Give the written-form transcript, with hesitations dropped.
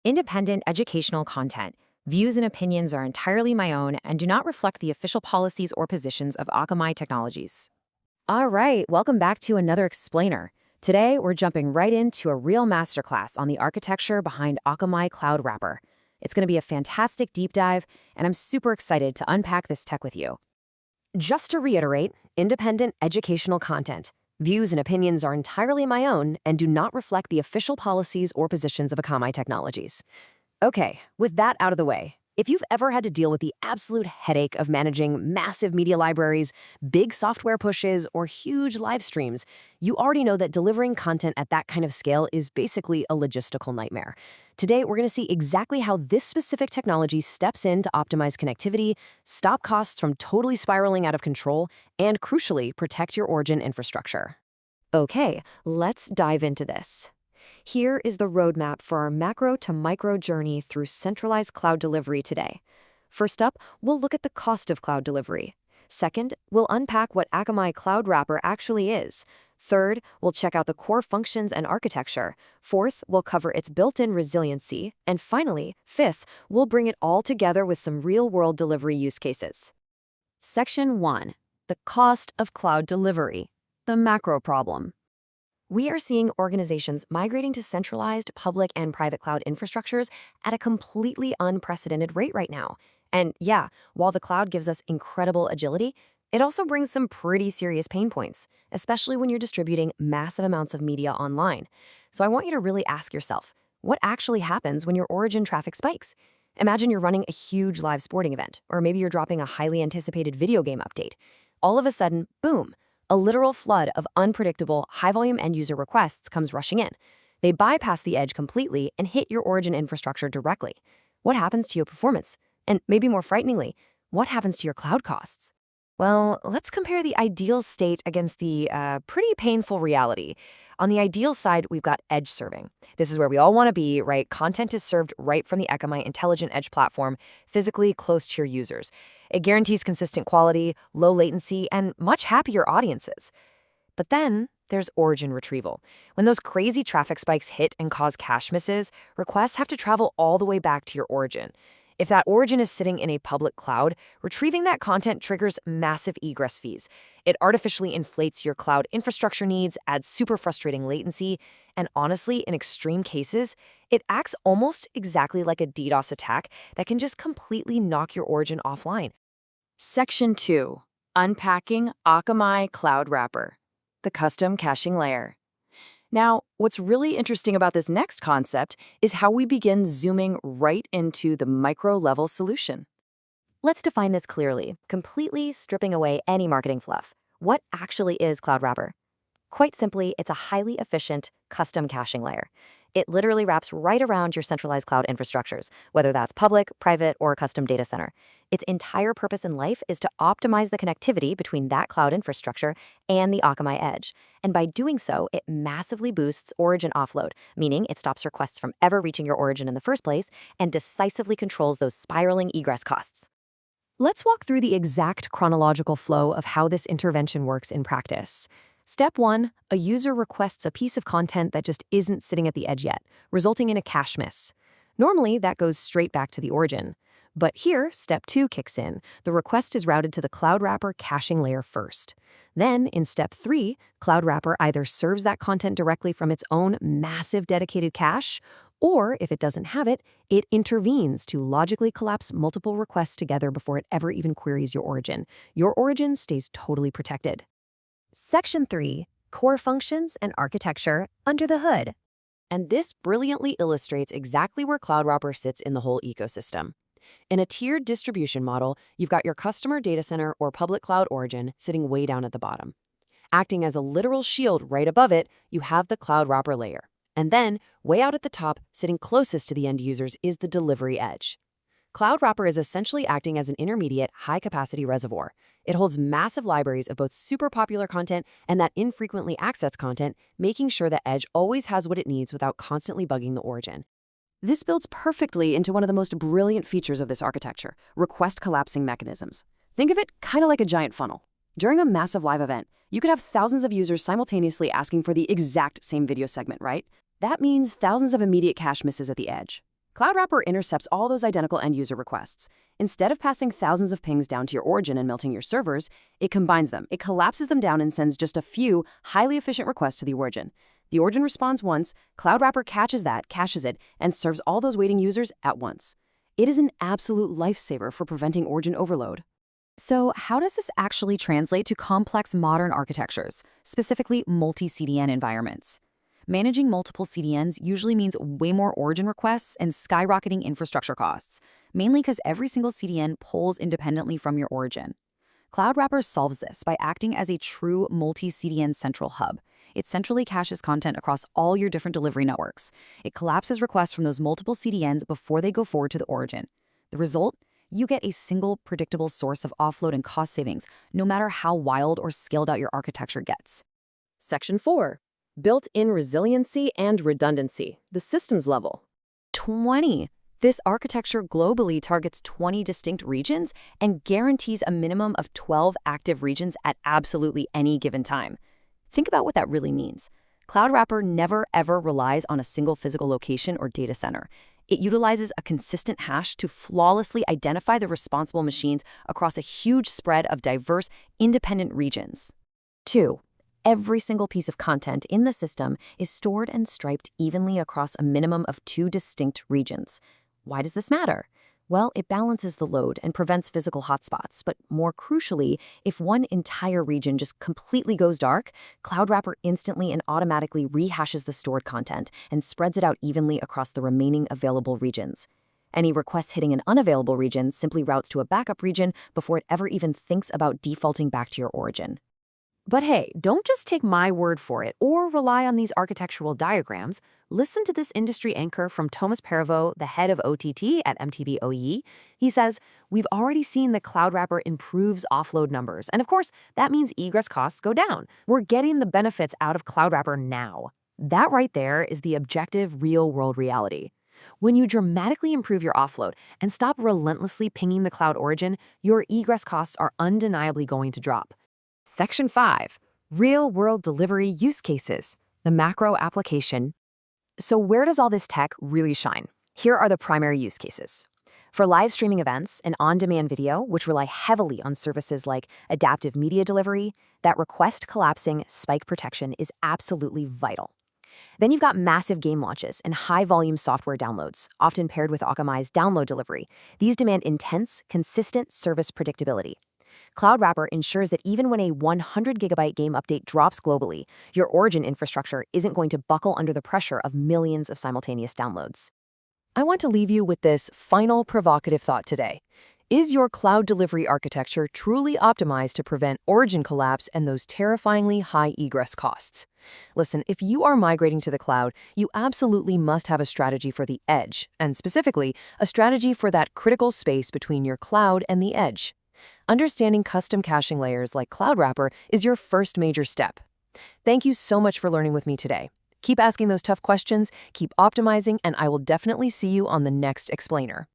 Independent educational content. Views and opinions are entirely my own and do not reflect the official policies or positions of Akamai Technologies. All right, welcome back to another explainer. Today, we're jumping right into a real masterclass on the architecture behind Akamai Cloud Wrapper. It's going to be a fantastic deep dive, and I'm super excited to unpack this tech with you. Just to reiterate, independent educational content. Views and opinions are entirely my own and do not reflect the official policies or positions of Akamai Technologies. Okay, with that out of the way, if you've ever had to deal with the absolute headache of managing massive media libraries, big software pushes, or huge live streams, you already know that delivering content at that kind of scale is basically a logistical nightmare. Today, we're going to see exactly how this specific technology steps in to optimize connectivity, stop costs from totally spiraling out of control, and crucially, protect your origin infrastructure. Okay, let's dive into this. Here is the roadmap for our macro to micro journey through centralized cloud delivery today. First up, we'll look at the cost of cloud delivery. Second, we'll unpack what Akamai Cloud Wrapper actually is. Third, we'll check out the core functions and architecture. Fourth, we'll cover its built-in resiliency. And finally, fifth, we'll bring it all together with some real-world delivery use cases. Section 1. The cost of cloud delivery. The macro problem. We are seeing organizations migrating to centralized public and private cloud infrastructures at a completely unprecedented rate right now. And yeah, while the cloud gives us incredible agility, it also brings some pretty serious pain points, especially when you're distributing massive amounts of media online. So I want you to really ask yourself, what actually happens when your origin traffic spikes? Imagine you're running a huge live sporting event, or maybe you're dropping a highly anticipated video game update. All of a sudden, boom! A literal flood of unpredictable, high-volume end-user requests comes rushing in. They bypass the edge completely and hit your origin infrastructure directly. What happens to your performance? And maybe more frighteningly, what happens to your cloud costs? Well, let's compare the ideal state against the pretty painful reality. On the ideal side, we've got edge serving. This is where we all want to be, right? Content is served right from the Akamai Intelligent Edge platform, physically close to your users. It guarantees consistent quality, low latency, and much happier audiences. But then there's origin retrieval. When those crazy traffic spikes hit and cause cache misses, requests have to travel all the way back to your origin. If that origin is sitting in a public cloud, retrieving that content triggers massive egress fees. It artificially inflates your cloud infrastructure needs, adds super frustrating latency, and honestly, in extreme cases, it acts almost exactly like a DDoS attack that can just completely knock your origin offline. Section 2. Unpacking Akamai Cloud Wrapper, the custom caching layer. Now, what's really interesting about this next concept is how we begin zooming right into the micro-level solution. Let's define this clearly, completely stripping away any marketing fluff. What actually is Cloud Wrapper? Quite simply, it's a highly efficient, custom caching layer. It literally wraps right around your centralized cloud infrastructures, whether that's public, private, or a custom data center. Its entire purpose in life is to optimize the connectivity between that cloud infrastructure and the Akamai Edge. And by doing so, it massively boosts origin offload, meaning it stops requests from ever reaching your origin in the first place and decisively controls those spiraling egress costs. Let's walk through the exact chronological flow of how this intervention works in practice. Step 1, a user requests a piece of content that just isn't sitting at the edge yet, resulting in a cache miss. Normally, that goes straight back to the origin. But here, Step 2 kicks in. The request is routed to the Cloud Wrapper caching layer first. Then, in Step 3, Cloud Wrapper either serves that content directly from its own massive dedicated cache, or if it doesn't have it, it intervenes to logically collapse multiple requests together before it ever even queries your origin. Your origin stays totally protected. Section 3. Core functions and architecture under the hood. And this brilliantly illustrates exactly where Cloud Wrapper sits in the whole ecosystem. In a tiered distribution model, you've got your customer data center or public cloud origin sitting way down at the bottom. Acting as a literal shield right above it, you have the Cloud Wrapper layer. And then, way out at the top, sitting closest to the end users, is the delivery edge. Cloud Wrapper is essentially acting as an intermediate, high-capacity reservoir. It holds massive libraries of both super popular content and that infrequently accessed content, making sure the edge always has what it needs without constantly bugging the origin. This builds perfectly into one of the most brilliant features of this architecture, request collapsing mechanisms. Think of it kind of like a giant funnel. During a massive live event, you could have thousands of users simultaneously asking for the exact same video segment, right? That means thousands of immediate cache misses at the edge. Cloud Wrapper intercepts all those identical end-user requests. Instead of passing thousands of pings down to your origin and melting your servers, it combines them. It collapses them down and sends just a few highly efficient requests to the origin. The origin responds once, Cloud Wrapper catches that, caches it, and serves all those waiting users at once. It is an absolute lifesaver for preventing origin overload. So how does this actually translate to complex modern architectures, specifically multi-CDN environments? Managing multiple CDNs usually means way more origin requests and skyrocketing infrastructure costs, mainly because every single CDN pulls independently from your origin. Cloud Wrapper solves this by acting as a true multi-CDN central hub. It centrally caches content across all your different delivery networks. It collapses requests from those multiple CDNs before they go forward to the origin. The result? You get a single, predictable source of offload and cost savings, no matter how wild or scaled out your architecture gets. Section 4. Built-in resiliency and redundancy, the systems level. 20. This architecture globally targets 20 distinct regions and guarantees a minimum of 12 active regions at absolutely any given time. Think about what that really means. Cloud Wrapper never ever relies on a single physical location or data center. It utilizes a consistent hash to flawlessly identify the responsible machines across a huge spread of diverse, independent regions. 2. Every single piece of content in the system is stored and striped evenly across a minimum of 2 distinct regions. Why does this matter? Well, it balances the load and prevents physical hotspots, but more crucially, if one entire region just completely goes dark, Cloud Wrapper instantly and automatically rehashes the stored content and spreads it out evenly across the remaining available regions. Any requests hitting an unavailable region simply routes to a backup region before it ever even thinks about defaulting back to your origin. But hey, don't just take my word for it or rely on these architectural diagrams. Listen to this industry anchor from Thomas Perriveau, the head of OTT at MTB OE. He says, we've already seen that Cloud Wrapper improves offload numbers. And of course, that means egress costs go down. We're getting the benefits out of Cloud Wrapper now. That right there is the objective real-world reality. When you dramatically improve your offload and stop relentlessly pinging the cloud origin, your egress costs are undeniably going to drop. Section 5. Real-world delivery use cases, the macro application. So where does all this tech really shine? Here are the primary use cases. For live streaming events and on-demand video, which rely heavily on services like adaptive media delivery, that request collapsing spike protection is absolutely vital. Then you've got massive game launches and high-volume software downloads, often paired with Akamai's download delivery. These demand intense, consistent service predictability. Cloud Wrapper ensures that even when a 100-gigabyte game update drops globally, your origin infrastructure isn't going to buckle under the pressure of millions of simultaneous downloads. I want to leave you with this final provocative thought today. Is your cloud delivery architecture truly optimized to prevent origin collapse and those terrifyingly high egress costs? Listen, if you are migrating to the cloud, you absolutely must have a strategy for the edge, and specifically, a strategy for that critical space between your cloud and the edge. Understanding custom caching layers like Cloud Wrapper is your first major step. Thank you so much for learning with me today. Keep asking those tough questions, keep optimizing, and I will definitely see you on the next explainer.